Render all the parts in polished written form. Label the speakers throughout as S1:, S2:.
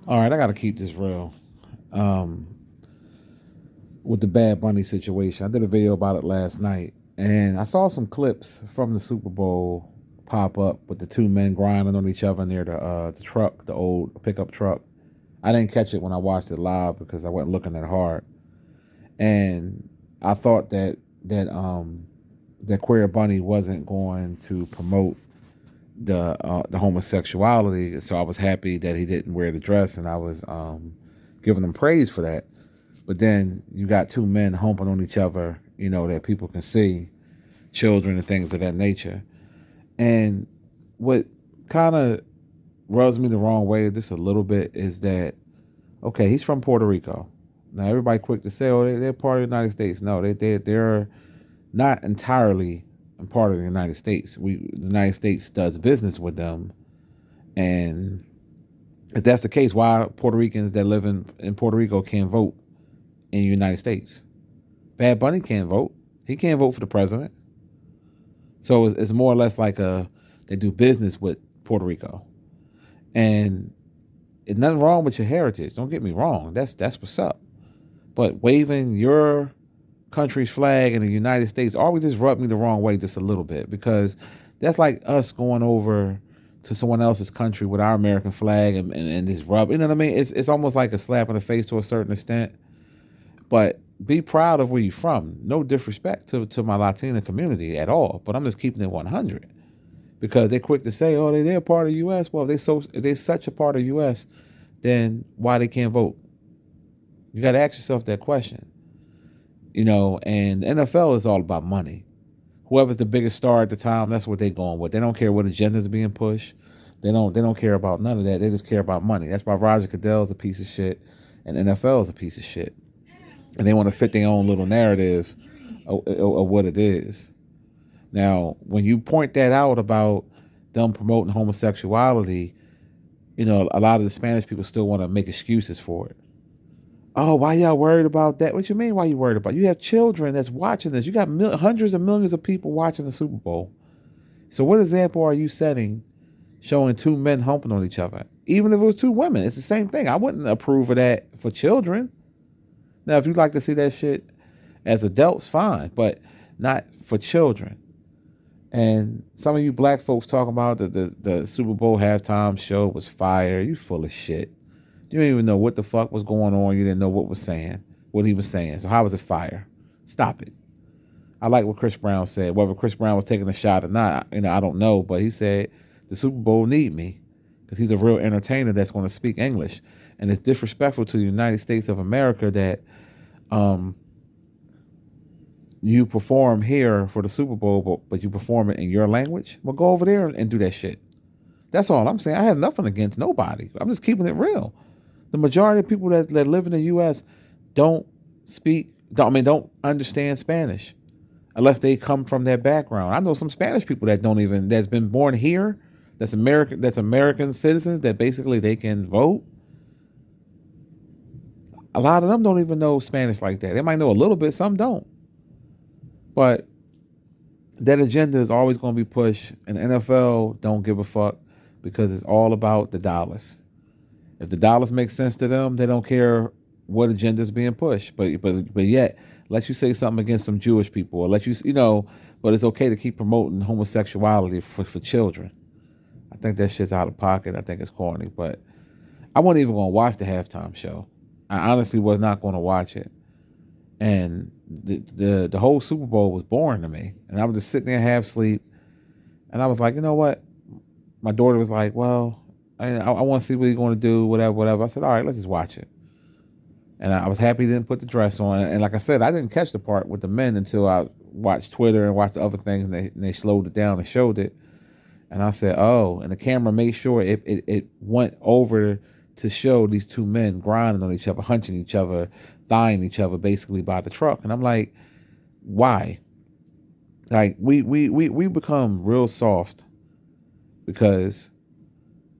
S1: All right, I got to keep this real. Um, with the Bad Bunny situation, I did a video about it last night, and I saw some clips from the Super Bowl pop up with the two men grinding on each other near the truck, the old pickup truck. I didn't catch it when I watched it live because I wasn't looking that hard, and I thought that Queer Bunny wasn't going to promote the homosexuality, so I was happy that he didn't wear the dress, and I was giving him praise for that. But then you got two men humping on each other, that people can see, children and things of that nature. And what kind of rubs me the wrong way just a little bit is that, okay, he's from Puerto Rico. Now everybody quick to say, oh, they're part of the United States. No, they're not entirely a part of the United States. The United States does business with them, and if that's the case, why Puerto Ricans that live in Puerto Rico can't vote in the United States? Bad Bunny can't vote. He can't vote for the president. So it's more or less like they do business with Puerto Rico, and it's nothing wrong with your heritage. Don't get me wrong. That's what's up. But waving your country's flag in the United States always just rubbed me the wrong way just a little bit, because that's like us going over to someone else's country with our American flag and this rub. You know what I mean? It's almost like a slap in the face to a certain extent. But be proud of where you're from. No disrespect to my Latina community at all. But I'm just keeping it 100, because they're quick to say, "Oh, they're part of the U.S." Well, if they're such a part of the U.S., then why they can't vote? You got to ask yourself that question. And the NFL is all about money. Whoever's the biggest star at the time, that's what they're going with. They don't care what agenda is being pushed. They don't care about none of that. They just care about money. That's why Roger Goodell's a piece of shit and NFL is a piece of shit. And they want to fit their own little narrative of what it is. Now, when you point that out about them promoting homosexuality, a lot of the Spanish people still want to make excuses for it. Oh, why y'all worried about that? What you mean? Why you worried about it? You have children that's watching this. You got hundreds of millions of people watching the Super Bowl. So, what example are you setting, showing two men humping on each other? Even if it was two women, it's the same thing. I wouldn't approve of that for children. Now, if you'd like to see that shit as adults, fine, but not for children. And some of you black folks talking about the Super Bowl halftime show was fire. You full of shit. You didn't even know what the fuck was going on. You didn't know what he was saying. So how was it fire? Stop it. I like what Chris Brown said. Whether Chris Brown was taking a shot or not, I don't know. But he said the Super Bowl need me, because he's a real entertainer that's going to speak English. And it's disrespectful to the United States of America that um, you perform here for the Super Bowl, but you perform it in your language. Well, go over there and do that shit. That's all I'm saying. I have nothing against nobody. I'm just keeping it real. The majority of people that live in the U.S. don't don't understand Spanish unless they come from that background. I know some Spanish people that's been born here, that's American citizens that basically they can vote. A lot of them don't even know Spanish like that. They might know a little bit, some don't. But that agenda is always going to be pushed, and the NFL don't give a fuck, because it's all about the dollars. If the dollars make sense to them, they don't care what agenda is being pushed. But yet, let you say something against some Jewish people, or let but it's okay to keep promoting homosexuality for children. I think that shit's out of pocket. I think it's corny. But I wasn't even going to watch the halftime show. I honestly was not going to watch it. And the whole Super Bowl was boring to me. And I was just sitting there half asleep. And I was like, you know what? My daughter was like, well, I want to see what he's going to do, whatever, whatever. I said, all right, let's just watch it. And I was happy he didn't put the dress on. And like I said, I didn't catch the part with the men until I watched Twitter and watched the other things, and they slowed it down and showed it. And I said, oh, and the camera made sure it went over to show these two men grinding on each other, hunching each other, thighing each other basically by the truck. And I'm like, why? Like we become real soft because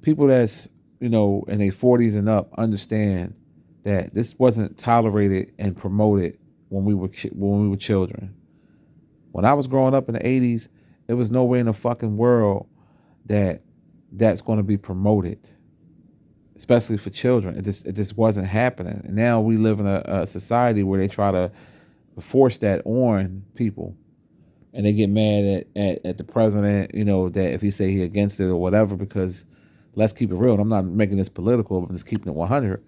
S1: people that's in their 40s and up understand that this wasn't tolerated and promoted when we were children. When I was growing up in the 80s, there was no way in the fucking world that that's going to be promoted. especially for children. It just wasn't happening. And now we live in a society where they try to force that on people, and they get mad at the president. That if he say he against it or whatever, because let's keep it real. And I'm not making this political. I'm just keeping it 100.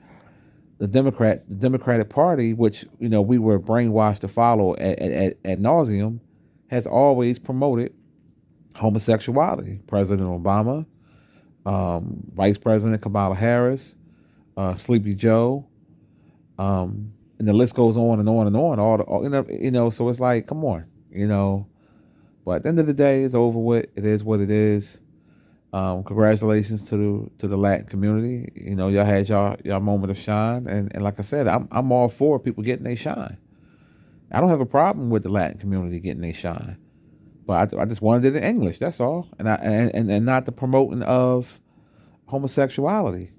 S1: The Democratic Party, which we were brainwashed to follow at nauseum, has always promoted homosexuality. President Obama, Vice President Kamala Harris, Sleepy Joe, and the list goes on and on and on. So it's like, come on, But at the end of the day, it's over with. It is what it is. Congratulations to the Latin community. Y'all had y'all moment of shine, and like I said, I'm all for people getting their shine. I don't have a problem with the Latin community getting their shine, but I just wanted it in English. That's all, and not the promoting of homosexuality.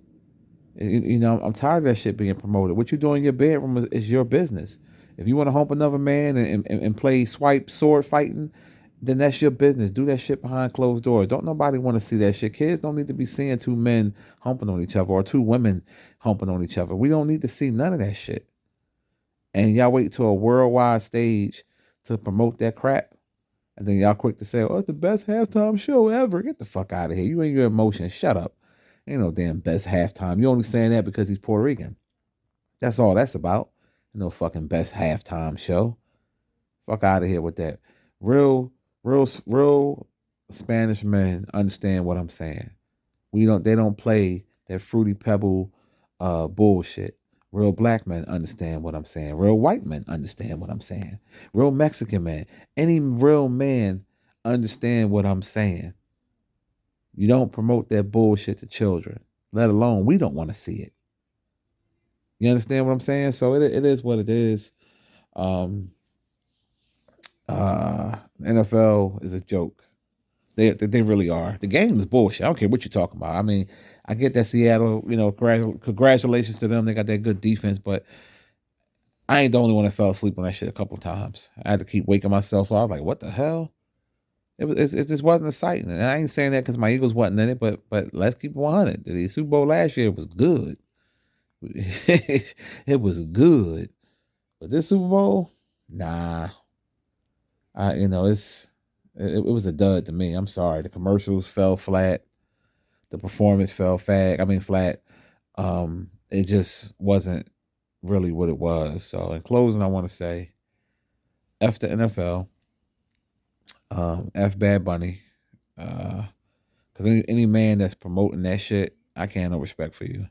S1: I'm tired of that shit being promoted. What you do in your bedroom is your business. If you want to hump another man and play swipe sword fighting, then that's your business. Do that shit behind closed doors. Don't nobody want to see that shit. Kids don't need to be seeing two men humping on each other or two women humping on each other. We don't need to see none of that shit. And y'all wait till a worldwide stage to promote that crap. And then y'all quick to say, oh, it's the best halftime show ever. Get the fuck out of here. You and your emotions. Shut up. Ain't no damn best halftime. You only saying that because he's Puerto Rican. That's all that's about. No fucking best halftime show. Fuck out of here with that. Real Spanish men understand what I'm saying. They don't play that fruity pebble bullshit. Real black men understand what I'm saying. Real white men understand what I'm saying. Real Mexican men. Any real man understand what I'm saying. You don't promote that bullshit to children, let alone we don't want to see it. You understand what I'm saying? So it is what it is. Um, NFL is a joke. They really are. The game is bullshit. I don't care what you're talking about. I mean, I get that Seattle, congratulations to them. They got that good defense, but I ain't the only one that fell asleep on that shit a couple times. I had to keep waking myself up. I was like, what the hell? It just wasn't exciting. And I ain't saying that because my Eagles wasn't in it, but let's keep it 100. The Super Bowl last year was good. It was good. But this Super Bowl, nah. It was a dud to me. I'm sorry. The commercials fell flat. The performance fell flat. It just wasn't really what it was. So in closing, I want to say, F the NFL, F Bad Bunny, because any man that's promoting that shit, I can't no respect for you.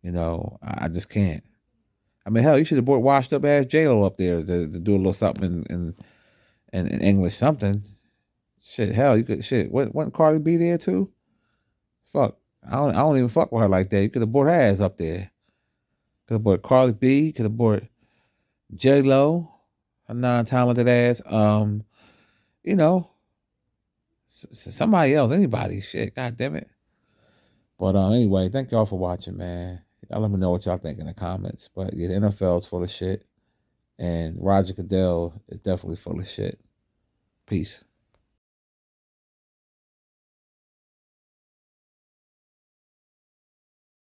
S1: I just can't. I mean, hell, you should have brought washed up ass J-Lo up there to do a little something in English, something. Shit, hell, you could shit. Wasn't Cardi B there too? Fuck, I don't even fuck with her like that. You could have brought her ass up there. Could have brought Cardi B. Could have brought J-Lo, a non-talented ass. You know, somebody else, anybody. Shit, god damn it. But anyway, thank y'all for watching, man. Y'all let me know what y'all think in the comments. But yeah, the NFL's full of shit. And Roger Goodell is definitely full of shit. Peace.